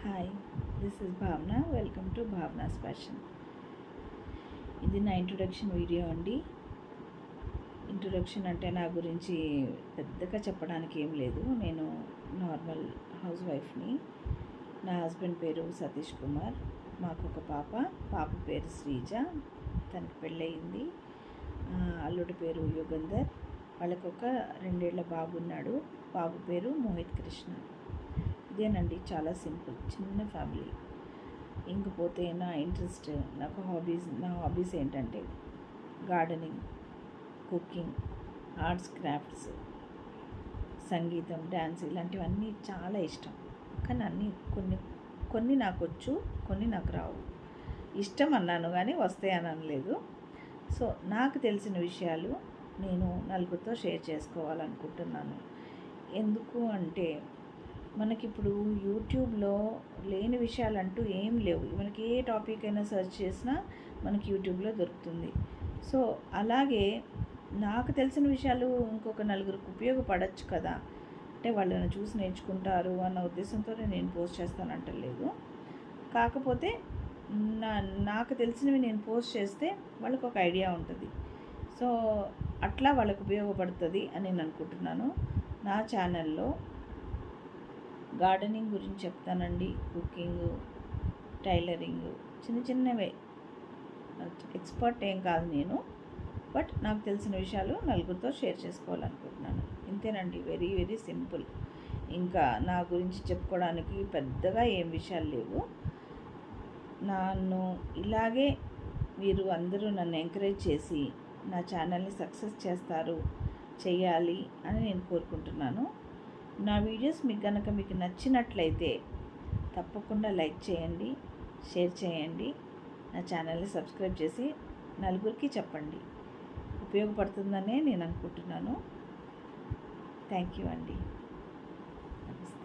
Hi, this is భావన. Welcome to Bhavana's fashion. ఇది నా ఇంట్రొడక్షన్ వీడియో అండి. ఇంట్రొడక్షన్ అంటే నా గురించి పెద్దగా చెప్పడానికి ఏం లేదు. నేను నార్మల్ హౌస్ వైఫ్ని. నా హస్బెండ్ పేరు సతీష్ కుమార్. మాకు ఒక పాప పేరు శ్రీజ. తనకి పెళ్ళయింది. అల్లుడి పేరు యుగంధర్. వాళ్ళకు ఒక 2 ఏళ్ల బాబు ఉన్నాడు. బాబు పేరు మోహిత్ కృష్ణ. ఇదేనండి, చాలా సింపుల్, చిన్న ఫ్యామిలీ. ఇంకపోతే నా హాబీస్ ఏంటంటే గార్డెనింగ్, కుకింగ్, ఆర్ట్స్ క్రాఫ్ట్స్, సంగీతం, డ్యాన్స్ ఇలాంటివన్నీ చాలా ఇష్టం. కానీ కొన్ని నాకు వచ్చు, కొన్ని నాకు రావు. ఇష్టం అన్నాను కానీ వస్తాయి అని అనలేదు. సో నాకు తెలిసిన విషయాలు నేను నలుగురితో షేర్ చేసుకోవాలనుకుంటున్నాను. ఎందుకు అంటే మనకిప్పుడు యూట్యూబ్లో లేని విషయాలంటూ ఏం లేవు. మనకి ఏ టాపిక్ అయినా సెర్చ్ చేసినా మనకి యూట్యూబ్లో దొరుకుతుంది. సో అలాగే నాకు తెలిసిన విషయాలు ఇంకొక నలుగురికి ఉపయోగపడవచ్చు కదా, అంటే వాళ్ళని చూసి నేర్చుకుంటారు అన్న ఉద్దేశంతో నేను పోస్ట్ చేస్తానంటలేదు. కాకపోతే నాకు తెలిసినవి నేను పోస్ట్ చేస్తే వాళ్ళకు ఒక ఐడియా ఉంటుంది. సో అట్లా వాళ్ళకు ఉపయోగపడుతుంది అని నేను అనుకుంటున్నాను. నా ఛానల్లో గార్డెనింగ్ గురించి చెప్తానండి, కుకింగ్, టైలరింగ్, చిన్నవే. ఎక్స్పర్ట్ ఏం కాదు నేను, బట్ నాకు తెలిసిన విషయాలు నలుగురితో షేర్ చేసుకోవాలనుకుంటున్నాను. ఇంతేనండి, వెరీ వెరీ సింపుల్. ఇంకా నా గురించి చెప్పుకోవడానికి పెద్దగా ఏం విషయాలు లేవు. ఇలాగే మీరు అందరూ నన్ను ఎంకరేజ్ చేసి నా ఛానల్ని సక్సెస్ చేయాలి అని నేను కోరుకుంటున్నాను. నా వీడియోస్ మీకు నచ్చినట్లయితే తప్పకుండా లైక్ చేయండి, షేర్ చేయండి, నా ఛానల్ని సబ్స్క్రైబ్ చేసి నలుగురికి చెప్పండి. ఉపయోగపడుతుందనే నేను అనుకుంటున్నాను. థ్యాంక్ యూ అండి. నమస్తే.